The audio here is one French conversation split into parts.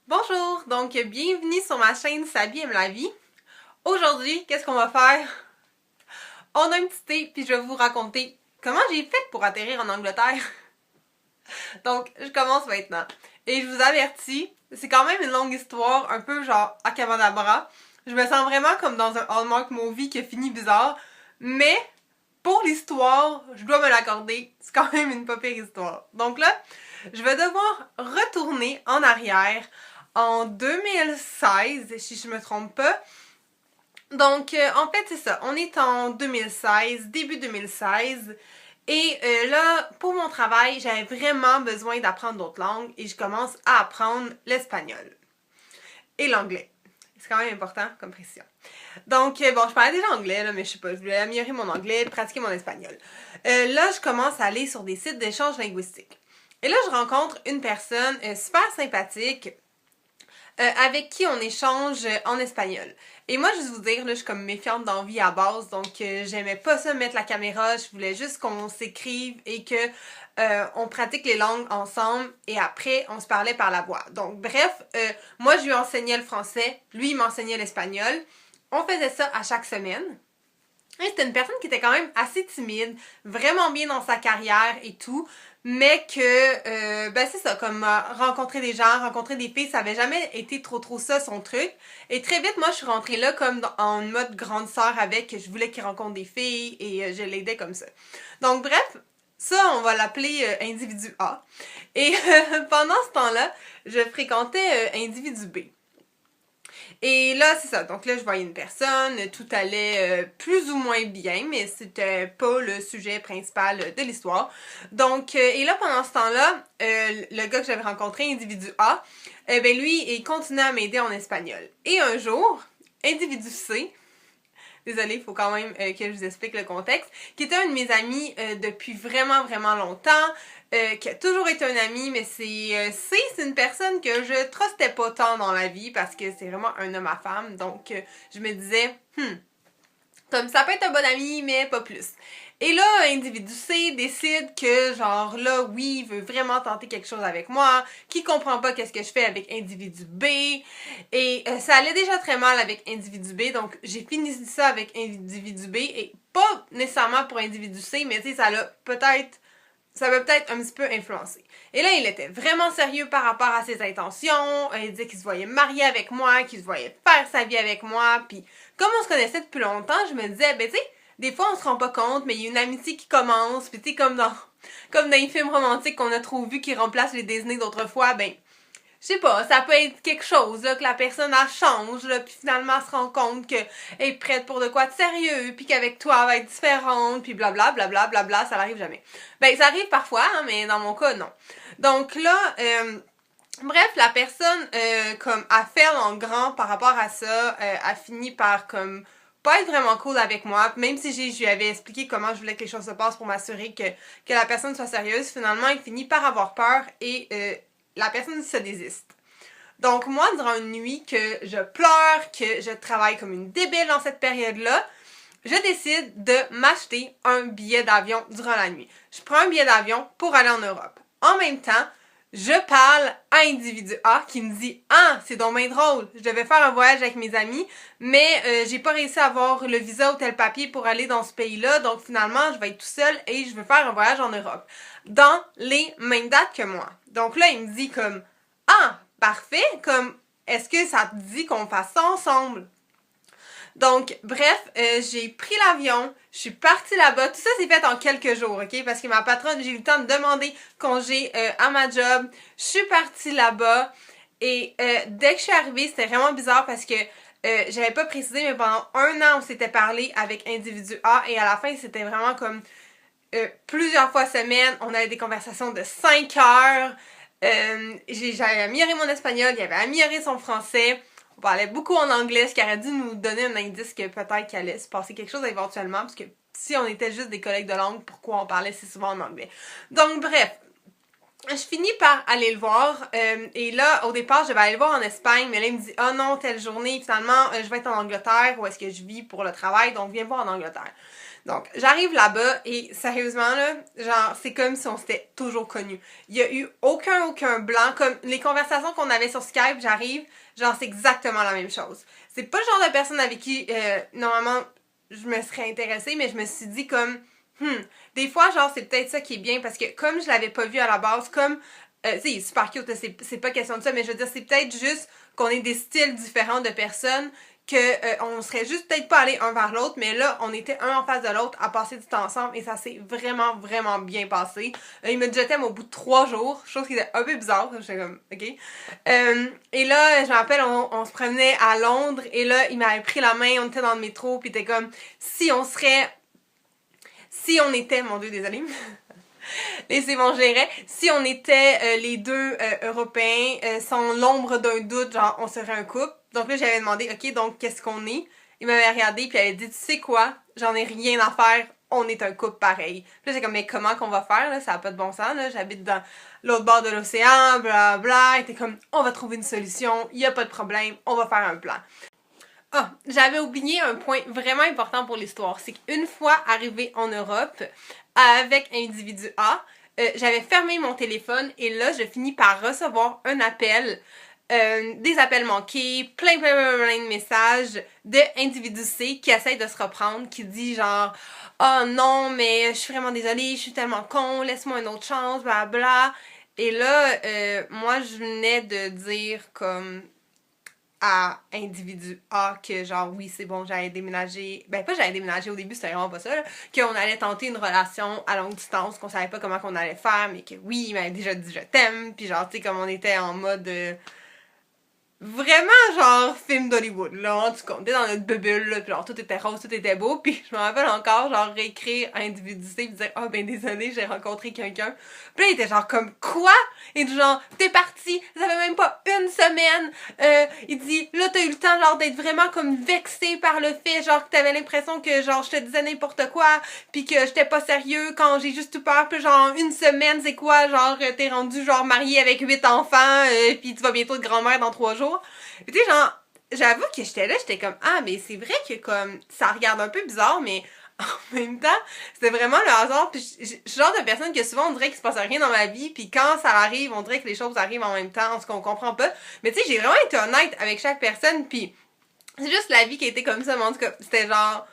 Bonjour, donc bienvenue sur ma chaîne Sabi aime la vie. Aujourd'hui, qu'est-ce qu'on va faire? On a un petit thé, puis je vais vous raconter comment j'ai fait pour atterrir en Angleterre. Donc, je commence maintenant. Et je vous avertis, c'est quand même une longue histoire, un peu genre acabadabra. Je me sens vraiment comme dans un Hallmark movie qui a fini bizarre, mais pour l'histoire, je dois me l'accorder, c'est quand même une pas pire histoire. Donc là, je vais devoir retourner en arrière en 2016, si je me trompe pas. Donc, en fait, c'est ça. On est en 2016, début 2016. Et là, pour mon travail, j'avais vraiment besoin d'apprendre d'autres langues et je commence à apprendre l'espagnol et l'anglais. C'est quand même important comme précision. Donc, bon, je parlais déjà anglais, là, mais je sais pas, je voulais améliorer mon anglais, pratiquer mon espagnol. Là, je commence à aller sur des sites d'échange linguistique. Et là, je rencontre une personne super sympathique avec qui on échange en espagnol. Et moi, je vais vous dire, là, je suis comme méfiante d'envie à base, donc j'aimais pas ça mettre la caméra, je voulais juste qu'on s'écrive et que on pratique les langues ensemble et après, on se parlait par la voix. Donc, bref, moi, je lui enseignais le français, lui, il m'enseignait l'espagnol. On faisait ça à chaque semaine. Et c'était une personne qui était quand même assez timide, vraiment bien dans sa carrière et tout, mais que, ben c'est ça, comme rencontrer des gens, rencontrer des filles, ça avait jamais été trop ça son truc. Et très vite, moi, je suis rentrée là comme en mode grande sœur avec, je voulais qu'il rencontre des filles et je l'aidais comme ça. Donc bref, ça, on va l'appeler individu A. Et pendant ce temps-là, je fréquentais individu B. Et là, c'est ça. Donc là, je voyais une personne, tout allait plus ou moins bien, mais c'était pas le sujet principal de l'histoire. Donc, et là, pendant ce temps-là, le gars que j'avais rencontré, individu A, ben lui, il continuait à m'aider en espagnol. Et un jour, individu C, désolée, il faut quand même que je vous explique le contexte, qui était un de mes amis depuis vraiment longtemps, qui a toujours été un ami, mais c'est une personne que je trustais pas tant dans la vie parce que c'est vraiment un homme à femme, donc je me disais, comme ça peut être un bon ami, mais pas plus. Et là, individu C décide que, genre, là, oui, il veut vraiment tenter quelque chose avec moi, qu'il comprend pas qu'est-ce que je fais avec individu B, et ça allait déjà très mal avec individu B, donc j'ai fini ça avec individu B, et pas nécessairement pour individu C, mais tu sais, ça m'a peut-être un petit peu influencé. Et là, il était vraiment sérieux par rapport à ses intentions. Il disait qu'il se voyait marier avec moi, qu'il se voyait faire sa vie avec moi. Puis, comme on se connaissait depuis longtemps, je me disais, ben tu sais, des fois on se rend pas compte, mais il y a une amitié qui commence. Puis tu sais, comme dans les films romantiques qu'on a trop vus qui remplacent les Disney d'autrefois, ben je sais pas, ça peut être quelque chose, là, que la personne, elle change, là, puis finalement, elle se rend compte qu'elle est prête pour de quoi de sérieux, puis qu'avec toi, elle va être différente, puis blablabla, ça n'arrive jamais. Ben, ça arrive parfois, hein, mais dans mon cas, non. Donc là, bref, la personne, comme, a fait en grand par rapport à ça, a fini par, comme, pas être vraiment cool avec moi, même si je lui avais expliqué comment je voulais que les choses se passent pour m'assurer que la personne soit sérieuse, finalement, il finit par avoir peur et la personne se désiste. Donc moi, durant une nuit que je pleure, que je travaille comme une débile dans cette période-là, je décide de m'acheter un billet d'avion durant la nuit. Je prends un billet d'avion pour aller en Europe. En même temps, je parle à individu A qui me dit « Ah, c'est donc bien drôle, je devais faire un voyage avec mes amis, mais j'ai pas réussi à avoir le visa ou tel papier pour aller dans ce pays-là, donc finalement, je vais être tout seul et je veux faire un voyage en Europe. » Dans les mêmes dates que moi. Donc là, il me dit comme « Ah, parfait, comme est-ce que ça te dit qu'on fasse ça ensemble? » Donc, bref, j'ai pris l'avion, je suis partie là-bas. Tout ça s'est fait en quelques jours, ok? Parce que ma patronne, j'ai eu le temps de demander congé à ma job. Je suis partie là-bas. Et dès que je suis arrivée, c'était vraiment bizarre parce que j'avais pas précisé, mais pendant un an, on s'était parlé avec individu A. Et à la fin, c'était vraiment comme plusieurs fois semaine. On avait des conversations de 5 heures. J'avais amélioré mon espagnol, il avait amélioré son français. On parlait beaucoup en anglais, ce qui aurait dû nous donner un indice que peut-être qu'il allait se passer quelque chose éventuellement, parce que si on était juste des collègues de langue, pourquoi on parlait si souvent en anglais? Donc bref, je finis par aller le voir, et là, au départ, je vais aller le voir en Espagne, mais là, il me dit « Ah non, telle journée, finalement, je vais être en Angleterre, où est-ce que je vis pour le travail, donc viens voir en Angleterre. » Donc, j'arrive là-bas et sérieusement, là, genre, c'est comme si on s'était toujours connus. Il y a eu aucun blanc. Comme les conversations qu'on avait sur Skype, j'arrive, genre, c'est exactement la même chose. C'est pas le genre de personne avec qui, normalement, je me serais intéressée, mais je me suis dit comme, des fois, genre, c'est peut-être ça qui est bien parce que comme je l'avais pas vu à la base, comme, tu sais, il est super cute, c'est pas question de ça, mais je veux dire, c'est peut-être juste qu'on est des styles différents de personnes, que on serait juste peut-être pas allé un vers l'autre, mais là, on était un en face de l'autre à passer du temps ensemble et ça s'est vraiment bien passé. Il me dit je t'aime au bout de 3 jours, chose qui était un peu bizarre, j'étais comme, ok. Et là, je me rappelle, on se promenait à Londres et là, il m'avait pris la main, on était dans le métro, puis il était comme, si on était, mon Dieu, désolée, laissez-moi gérer. Si on était les deux Européens, sans l'ombre d'un doute, genre on serait un couple. Donc là, j'avais demandé, ok, donc qu'est-ce qu'on est? Il m'avait regardé puis il avait dit, tu sais quoi? J'en ai rien à faire, on est un couple pareil. Puis là, j'ai comme, mais comment qu'on va faire, là? Ça a pas de bon sens, là. J'habite dans l'autre bord de l'océan, bla bla. Il était comme, on va trouver une solution, y a pas de problème, on va faire un plan. Ah, j'avais oublié un point vraiment important pour l'histoire, c'est qu'une fois arrivée en Europe avec individu A, j'avais fermé mon téléphone et là, je finis par recevoir un appel, des appels manqués, plein de messages de individu C qui essaye de se reprendre, qui dit genre « Oh non, mais je suis vraiment désolée, je suis tellement con, laisse-moi une autre chance, bla bla. » Et là, moi, je venais de dire comme à individu A que genre oui c'est bon j'allais déménager, ben pas j'allais déménager au début c'était vraiment pas ça là, qu'on allait tenter une relation à longue distance, qu'on savait pas comment qu'on allait faire mais que oui il m'avait déjà dit je t'aime puis genre tu sais comme on était en mode vraiment genre film d'Hollywood là, en tout cas on était dans notre bulle là, puis genre tout était rose, tout était beau, puis je me rappelle encore genre réécrire à individu C pis dire oh ben désolé j'ai rencontré quelqu'un, puis là il était genre comme quoi, et du genre t'es parti, ça fait même pas une semaine, il dit là t'as eu le temps genre d'être vraiment comme vexé par le fait genre que t'avais l'impression que genre je te disais n'importe quoi puis que j'étais pas sérieux quand j'ai juste eu peur, puis genre une semaine c'est quoi genre t'es rendu genre marié avec 8 enfants puis tu vas bientôt être grand-mère dans 3 jours. Puis tu sais genre j'avoue que j'étais là, j'étais comme ah mais c'est vrai que comme ça regarde un peu bizarre mais en même temps, c'était vraiment le hasard. Puis je suis le genre de personne que souvent on dirait qu'il se passe rien dans ma vie, puis quand ça arrive, on dirait que les choses arrivent en même temps, ce qu'on comprend pas. Mais tu sais, j'ai vraiment été honnête avec chaque personne, puis c'est juste la vie qui a été comme ça, mais en tout cas, c'était genre,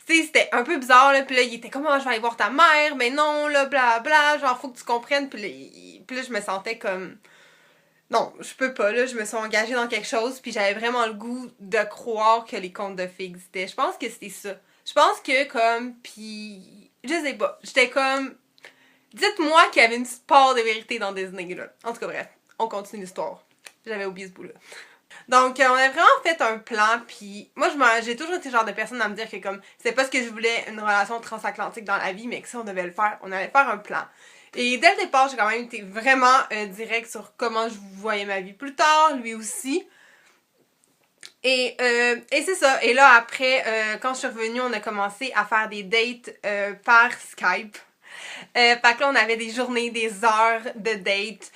tu sais, c'était un peu bizarre, là, puis là, il était comme, oh, je vais aller voir ta mère, mais non, là, bla bla, genre, faut que tu comprennes, puis là, je me sentais comme, non, je peux pas, là, je me suis engagée dans quelque chose, puis j'avais vraiment le goût de croire que les contes de fées existaient. Je pense que c'était ça. Je pense que, comme, puis je sais pas, j'étais comme, dites-moi qu'il y avait une petite part de vérité dans Disney, là. En tout cas, bref, on continue l'histoire. J'avais oublié ce bout-là. Donc, on a vraiment fait un plan, puis moi, j'ai toujours été le genre de personne à me dire que, comme, c'est pas ce que je voulais, une relation transatlantique dans la vie, mais que si on devait le faire, on allait faire un plan. Et dès le départ, j'ai quand même été vraiment direct sur comment je voyais ma vie plus tard, lui aussi. Et c'est ça. Et là, après, quand je suis revenue, on a commencé à faire des dates par Skype. Fait que là, on avait des journées, des heures de date.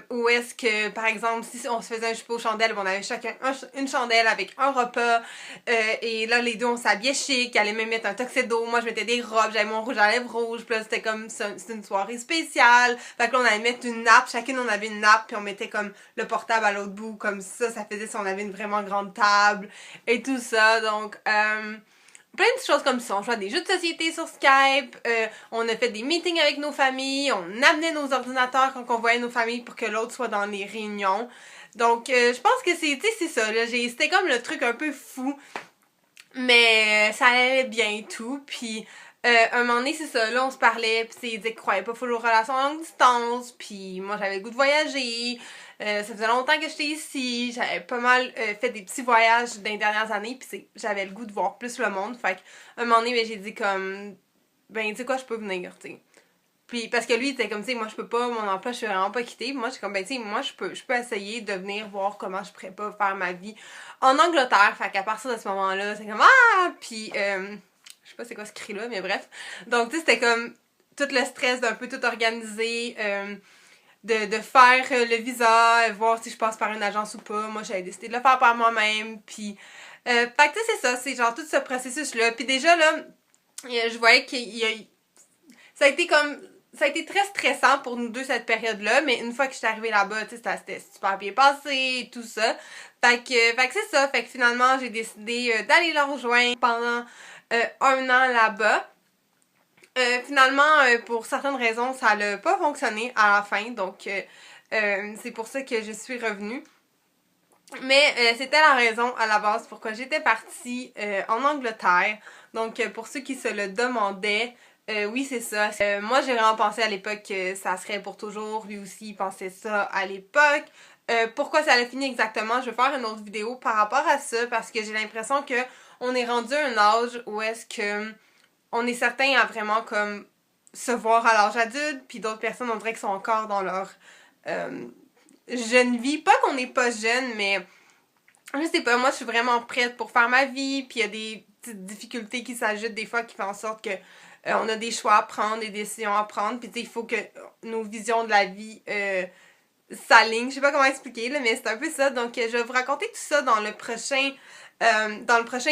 Où est-ce que, par exemple, si on se faisait un souper aux chandelles, on avait chacun une chandelle avec un repas. Et là, les deux, on s'habillait chic. Elle allait même mettre un tuxedo. Moi, je mettais des robes. J'avais mon rouge à lèvres rouge. Puis là, c'était comme, c'était une soirée spéciale. Fait que là, on allait mettre une nappe. Chacune, on avait une nappe. Puis on mettait comme le portable à l'autre bout. Comme ça faisait si on avait une vraiment grande table. Et tout ça. Donc, plein de choses comme ça. On jouait à des jeux de société sur Skype, on a fait des meetings avec nos familles, on amenait nos ordinateurs quand on voyait nos familles pour que l'autre soit dans les réunions. Donc, je pense que c'est ça, là. C'était comme le truc un peu fou, mais ça allait bien et tout. Puis, un moment donné, c'est ça, là, on se parlait, puis il disait qu'il croyait pas full aux relations à longue distance, puis moi, j'avais le goût de voyager. Ça faisait longtemps que j'étais ici, j'avais pas mal fait des petits voyages dans les dernières années, puis j'avais le goût de voir plus le monde. Fait qu'à un moment donné, ben, j'ai dit comme, ben, tu sais quoi, je peux venir, tu sais. Puis, parce que lui, il était comme, tu sais, moi, je peux pas, mon emploi, je suis vraiment pas quittée. Puis moi, je suis comme, ben, tu sais, moi, je peux essayer de venir voir comment je pourrais pas faire ma vie en Angleterre. Fait qu'à partir de ce moment-là, c'est comme, ah! Puis, je sais pas c'est quoi ce cri-là, mais bref. Donc, tu sais, c'était comme tout le stress d'un peu tout organiser, de faire le visa, voir si je passe par une agence ou pas. Moi, j'avais décidé de le faire par moi-même. Puis, fait que tu sais, c'est ça, c'est genre tout ce processus-là. Puis déjà, là, je voyais ça a été comme... Ça a été très stressant pour nous deux cette période-là, mais une fois que j'étais arrivée là-bas, tu sais, ça s'était super bien passé et tout ça. Fait que c'est ça. Fait que finalement, j'ai décidé d'aller le rejoindre pendant un an là-bas. Finalement, pour certaines raisons, ça n'a pas fonctionné à la fin, donc c'est pour ça que je suis revenue. Mais c'était la raison à la base pourquoi j'étais partie en Angleterre. Donc pour ceux qui se le demandaient, oui c'est ça. Moi j'ai vraiment pensé à l'époque que ça serait pour toujours. Lui aussi il pensait ça à l'époque. Pourquoi ça a fini exactement? Je vais faire une autre vidéo par rapport à ça parce que j'ai l'impression que on est rendu à un âge où est-ce que on est certain à vraiment comme se voir à l'âge adulte, puis d'autres personnes on dirait qu'ils sont encore dans leur jeune vie. Pas qu'on n'est pas jeune, mais je sais pas, moi je suis vraiment prête pour faire ma vie, puis il y a des petites difficultés qui s'ajoutent des fois qui font en sorte que on a des choix à prendre, des décisions à prendre, puis tu sais, il faut que nos visions de la vie s'alignent. Je sais pas comment expliquer, là, mais c'est un peu ça. Donc je vais vous raconter tout ça dans le prochain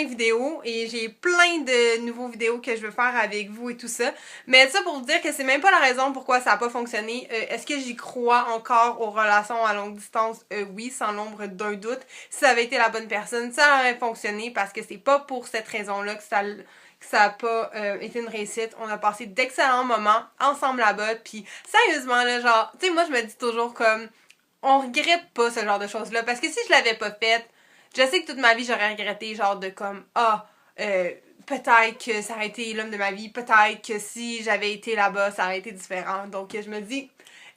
vidéo, et j'ai plein de nouveaux vidéos que je veux faire avec vous et tout ça. Mais ça pour vous dire que c'est même pas la raison pourquoi ça a pas fonctionné. Est-ce que j'y crois encore aux relations à longue distance? Oui, sans l'ombre d'un doute. Si ça avait été la bonne personne, ça aurait fonctionné parce que c'est pas pour cette raison-là que ça a pas été une réussite. On a passé d'excellents moments ensemble là-bas, puis sérieusement là, genre, tu sais, moi je me dis toujours comme, on regrette pas ce genre de choses-là, parce que si je l'avais pas faite, je sais que toute ma vie j'aurais regretté genre de comme, peut-être que ça aurait été l'homme de ma vie, peut-être que si j'avais été là-bas ça aurait été différent. Donc je me dis,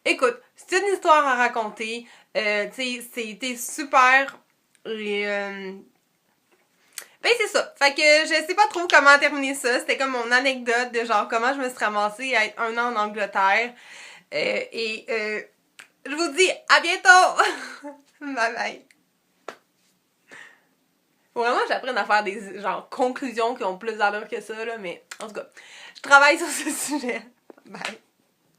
écoute, c'est une histoire à raconter, tu sais, c'était super, et ben c'est ça. Fait que je sais pas trop comment terminer ça. C'était comme mon anecdote de genre comment je me suis ramassée à être un an en Angleterre. Je vous dis à bientôt! Bye bye! Faut vraiment que j'apprenne à faire des genre conclusions qui ont plus d'allure que ça, là, mais en tout cas, je travaille sur ce sujet. Bye!